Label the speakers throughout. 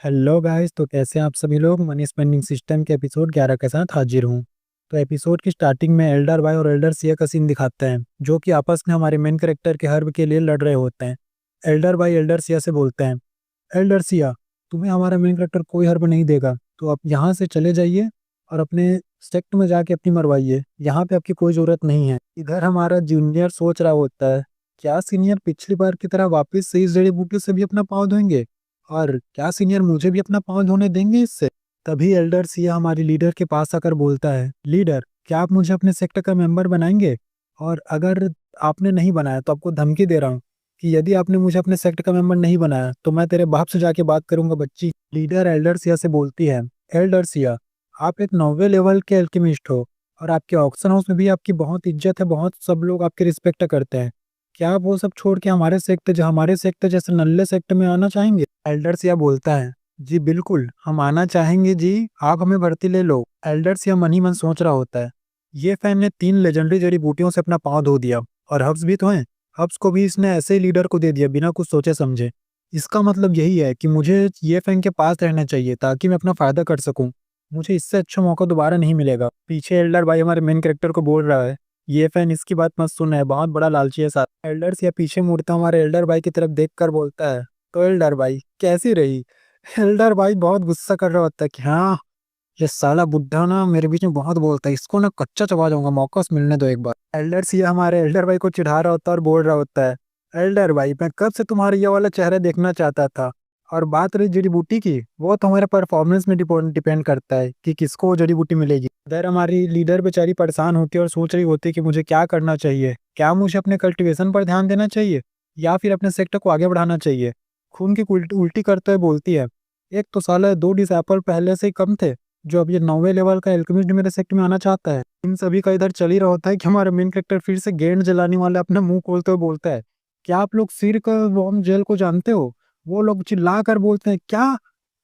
Speaker 1: Hello guys, तो कैसे हैं आप सभी लोग। मनी स्पेंडिंग सिस्टम के एपिसोड 11 के साथ हाजिर हूँ। तो एपिसोड की स्टार्टिंग में एल्डर बाय और एल्डर सिया का सीन दिखाते हैं, जो कि आपस में हमारे मेन कैरेक्टर के हर्ब के लिए लड़ रहे होते हैं। एल्डर बाय एल्डर सिया से बोलते हैं, एल्डर सिया, तुम्हें हमारा मेन कैरेक्टर कोई हर्ब नहीं देगा, तो आप यहाँ से चले जाइए और अपने सेक्ट में जाके अपनी मरवाइए। यहाँ पे आपकी कोई जरूरत नहीं है। इधर हमारा जूनियर सोच रहा होता है, क्या सीनियर पिछली बार की तरह वापस से इस जड़ी बूटी से भी अपना पाँव धोएंगे, और क्या सीनियर मुझे भी अपना पाँव धोने देंगे इससे। तभी एल्डर सिया हमारी लीडर के पास आकर बोलता है, लीडर, क्या आप मुझे अपने सेक्टर का मेंबर बनाएंगे? और अगर आपने नहीं बनाया तो आपको धमकी दे रहा हूँ कि यदि आपने मुझे अपने सेक्टर का मेंबर नहीं बनाया तो मैं तेरे बाप से जाके बात करूंगा बच्ची। लीडर एल्डर सिया से बोलती है, एल्डर सिया, आप एक 9वें लेवल के एल्केमिस्ट हो और आपके ऑक्शन हाउस में भी आपकी बहुत इज्जत है, बहुत सब लोग आपकी रिस्पेक्ट करते हैं। क्या आप वो सब छोड़ के हमारे सेक्टर जैसे नल्ले सेक्टर में आना चाहेंगे? एल्डर सिया बोलता है, जी बिल्कुल, हम आना चाहेंगे जी, आप हमें भर्ती ले लो। एल्डर सिया मन ही मन सोच रहा होता है, ये फैन ने 3 लेजेंडरी जड़ी बूटियों से अपना पाँव धो दिया, और हब्स भी तो हैं। हब्स को भी इसने ऐसे ही लीडर को दे दिया बिना कुछ सोचे समझे। इसका मतलब यही है कि मुझे ये फैन के पास रहना चाहिए ताकि मैं अपना फायदा कर सकूं। मुझे इससे अच्छा मौका दोबारा नहीं मिलेगा। पीछे एल्डर भाई हमारे मेन कैरेक्टर को बोल रहा है, ये फैन इसकी बात मत सुन, है बहुत बड़ा लालची है साथ। एल्डर सिया पीछे मुड़ता हमारे एल्डर भाई की तरफ देख कर बोलता है, तो एल्डर भाई कैसी रही? एल्डर भाई बहुत गुस्सा कर रहा होता है कि हाँ, ये साला बुड्ढा ना मेरे बीच में बहुत बोलता है, इसको ना कच्चा चबा जाऊंगा, मौका मिलने दो एक बार। एल्डर सिया हमारे एल्डर भाई को चिढ़ा रहा होता है और बोल रहा होता है, एल्डर भाई, मैं कब से तुम्हारे ये वाला चेहरा देखना चाहता था। और बात रही जड़ी बूटी की, वो तुम्हारे परफॉर्मेंस में डिपेंड करता है कि किसको वो जड़ी बूटी मिलेगी। इधर हमारी लीडर बेचारी परेशान होती है और सोच रही होती है कि मुझे क्या करना चाहिए। क्या मुझे अपने कल्टीवेशन पर ध्यान देना चाहिए या फिर अपने सेक्टर को आगे बढ़ाना चाहिए? खून की उल्टी करते हुए बोलती है, एक तो साला 2 डिसेबल पहले से ही कम थे, जो अब ये 9वें लेवल का एल्केमिस्ट मेरे सेक्टर में आना चाहता है। इन सभी का इधर चल ही रहा होता है कि हमारा मेन कैरेक्टर फिर से गेंद जलाने वाला अपना मुंह खोलते हुए बोलता है, क्या आप लोग सिर का वॉर्म जेल को जानते हो? वो लोग चिल्ला कर बोलते हैं, क्या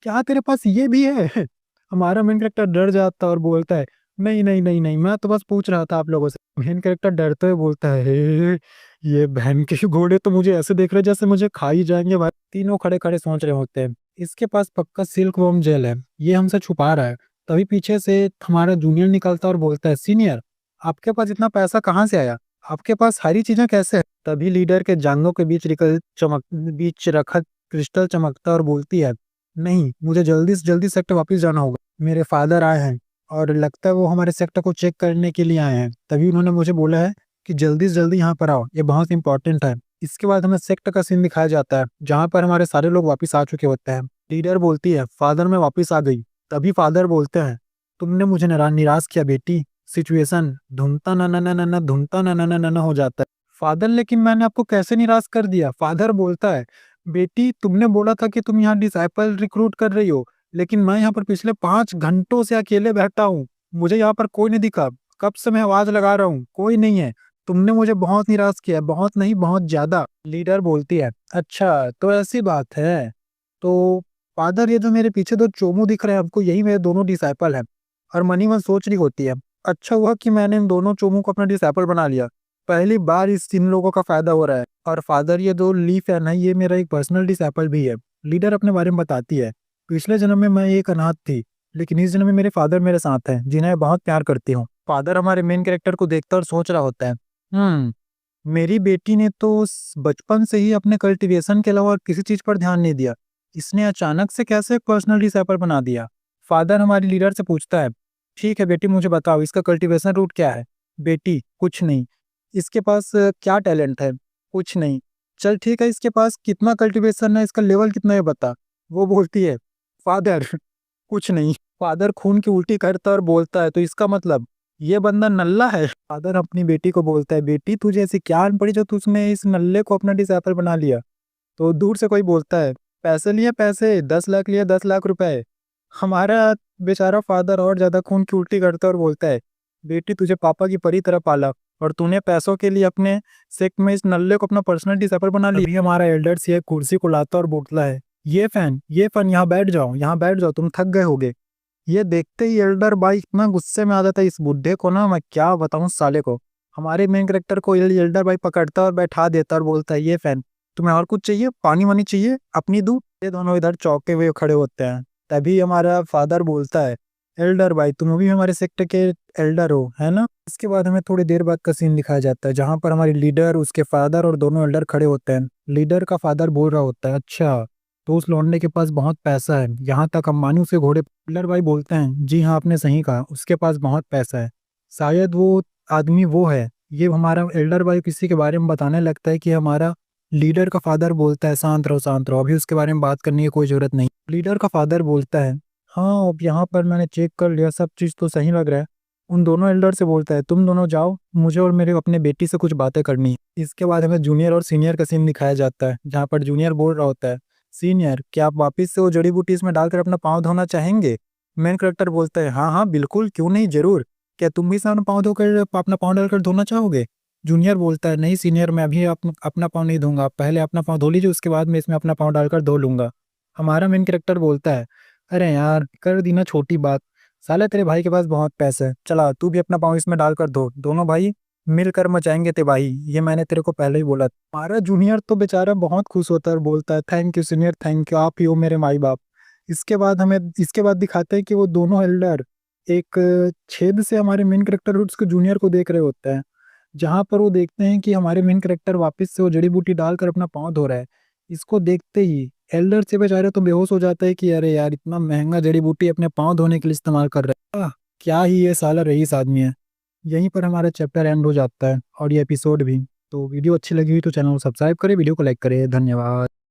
Speaker 1: क्या तेरे पास ये भी है? हमारा मेन कैरेक्टर डर जाता है और बोलता है, नहीं नहीं नहीं नहीं, मैं तो बस पूछ रहा था आप लोगों से। मेन कैरेक्टर डरते हुए बोलता है, हे, ये बहन के घोड़े तो मुझे ऐसे देख रहे जैसे मुझे खा ही जाएंगे भाई। तीनों खड़े खड़े सोच रहे होते हैं, इसके पास पक्का सिल्क वॉर्म जेल है, ये हमसे छुपा रहा है। तभी पीछे से हमारा जूनियर निकलता और बोलता है, सीनियर, आपके पास इतना पैसा कहाँ से आया? आपके पास सारी चीजें कैसे है? तभी लीडर के जांघों के बीच रखा क्रिस्टल चमकता और बोलती है, नहीं, मुझे जल्दी से जल्दी सेक्टर वापस जाना होगा। मेरे फादर आए हैं और लगता है वो हमारे सेक्टर को चेक करने के लिए आए हैं। तभी उन्होंने मुझे बोला है कि जल्दी से जल्दी यहाँ पर आओ, ये बहुत इंपॉर्टेंट है। इसके बाद हमें सेक्टर का सीन दिखाया जाता है जहाँ पर हमारे सारे लोग वापस आ चुके होते हैं। लीडर बोलती है, फादर मैं वापस आ गई। तभी फादर बोलते हैं, तुमने मुझे निराश किया बेटी। सिचुएशन धुनता ना ना ना ना ना धुनता ना ना ना ना ना हो जाता है। फादर, लेकिन मैंने आपको कैसे निराश कर दिया? फादर बोलता है, बेटी तुमने बोला था कि तुम यहाँ डिसाइपल रिक्रूट कर रही हो, लेकिन मैं यहाँ पर पिछले 5 घंटों से अकेले बैठा हूँ। मुझे यहाँ पर कोई नहीं दिखा। कब से मैं आवाज लगा रहा हूँ, कोई नहीं है। तुमने मुझे बहुत निराश किया, बहुत नहीं बहुत ज्यादा। लीडर बोलती है, अच्छा तो ऐसी बात है। तो फादर, ये जो मेरे पीछे 2 चोमू दिख रहे हैं हमको, यही मेरे दोनों डिसाइपल हैं। और मनी मन सोच रही होती है, अच्छा हुआ कि मैंने इन दोनों चोमू को अपना डिसाइपल बना लिया। पहली बार इस 3 लोगों का फायदा हो रहा है। और फादर, ये 2 लीफ है ना, ये मेरा एक पर्सनल डिसाइपल भी है। लीडर अपने बारे में बताती है, पिछले जन्म में मैं एक अनाथ थी, लेकिन इस जन्म में मेरे फादर मेरे साथ हैं, जिन्हें मैं बहुत प्यार करती हूँ। फादर हमारे मेन कैरेक्टर को देखता और सोच रहा होता है, मेरी बेटी ने तो बचपन से ही अपने कल्टीवेशन के अलावा और किसी चीज पर ध्यान नहीं दिया, इसने अचानक से कैसे एक पर्सनल डिसाइपल बना दिया? फादर हमारी लीडर से पूछता है, ठीक है बेटी, मुझे बताओ इसका कल्टीवेशन रूट क्या है? बेटी, कुछ नहीं। इसके पास क्या टैलेंट है? कुछ नहीं। चल ठीक है, इसके पास कितना कल्टीवेशन है, इसका लेवल कितना है बता। वो बोलती है, फादर कुछ नहीं। फादर खून की उल्टी करता और बोलता है, तो इसका मतलब ये बंदा नल्ला है। फादर अपनी बेटी को बोलता है, बेटी तुझे ऐसी क्या अनपढ़ी जो तुझने इस नल्ले को अपना डिसाइपल बना लिया? तो दूर से कोई बोलता है, पैसे लिए पैसे, 10 लाख लिए 10 लाख रुपए। हमारा बेचारा फादर और ज्यादा खून की उल्टी करता है और बोलता है, बेटी तुझे पापा की परी तरह पाला और तूने पैसों के लिए अपने सेक्ट में इस नल्ले को अपना पर्सनल डिसाइपल बना लिया। अभी हमारा एल्डर्स ये कुर्सी को लाता और बोलता है, ये फैन यहाँ बैठ जाओ, यहाँ बैठ जाओ, तुम थक गए होगे। ये देखते ही एल्डर भाई इतना गुस्से में आ जाता है, इस बुड्ढे को ना मैं क्या बताऊं साले को। हमारे मेन कैरेक्टर को एल्डर भाई पकड़ता और बैठा देता और बोलता है, ये फैन, तुम्हें और कुछ चाहिए? पानी वानी चाहिए? अपनी दूं? ये दोनों इधर चौके हुए खड़े होते हैं। तभी हमारा फादर बोलता है, एल्डर भाई तुम भी हमारे सेक्टर के एल्डर हो, है ना। इसके बाद हमें थोड़ी देर बाद का सीन दिखाया जाता है जहाँ पर हमारी लीडर, उसके फादर और दोनों एल्डर खड़े होते हैं। लीडर का फादर बोल रहा होता है, अच्छा तो उस लौंडे के पास बहुत पैसा है, यहाँ तक अंबानी उसे घोड़े। एल्डर भाई बोलते हैं, जी हाँ आपने सही कहा, उसके पास बहुत पैसा है, शायद वो आदमी वो है। ये हमारा एल्डर भाई किसी के बारे में बताने लगता है कि हमारा लीडर का फादर बोलता है, शांत रहो, अभी उसके बारे में बात करने की कोई जरूरत नहीं। लीडर का फादर बोलता है, हाँ अब यहाँ पर मैंने चेक कर लिया, सब चीज़ तो सही लग रहा है। उन दोनों एल्डर से बोलता है, तुम दोनों जाओ, मुझे और मेरे अपने बेटी से कुछ बातें करनी है। इसके बाद हमें जूनियर और सीनियर का सीन दिखाया जाता है जहाँ पर जूनियर बोल रहा होता है, सीनियर क्या आप वापस से वो जड़ी बूटी इसमें डालकर अपना पाँव धोना चाहेंगे। मेन करेक्टर बोलता है, हाँ हाँ बिल्कुल, क्यों नहीं, जरूर। क्या तुम भी सामने पाँव धोकर अपना पाँव डालकर धोना चाहोगे। जूनियर बोलता है, नहीं सीनियर, मैं अभी अपना पाँव नहीं धोऊंगा, आप पहले अपना पाँव धो लीजिए, उसके बाद मैं इसमें अपना पाँव डालकर धो लूंगा। हमारा मेन कैरेक्टर बोलता है, अरे यार कर दी ना छोटी बात, साला तेरे भाई के पास बहुत पैसा है, चला तू भी अपना पाँव इसमें डालकर धो, दोनों भाई मिलकर मचाएंगे तबाही, ये मैंने तेरे को पहले ही बोला था। हमारा जूनियर तो बेचारा बहुत खुश होता है और बोलता है, thank you senior, thank you, आप ही हो मेरे माई बाप। इसके बाद दिखाते हैं कि वो दोनों एल्डर एक छेद से हमारे मेन कैरेक्टर उसके जूनियर को देख रहे होते हैं, जहां पर वो देखते हैं कि हमारे मेन कैरेक्टर वापस से वो जड़ी बूटी डालकर अपना पाँव धो रहा है। इसको देखते ही एल्डर से बेचारे तो बेहोश हो जाता है कि अरे यार इतना महंगा जड़ी बूटी अपने पाँव धोने के लिए इस्तेमाल कर रहा है, क्या ही ये साला रईस आदमी है। यहीं पर हमारा चैप्टर एंड हो जाता है और ये एपिसोड भी। तो वीडियो अच्छी लगी हुई तो चैनल को सब्सक्राइब करें, वीडियो को लाइक करें, धन्यवाद।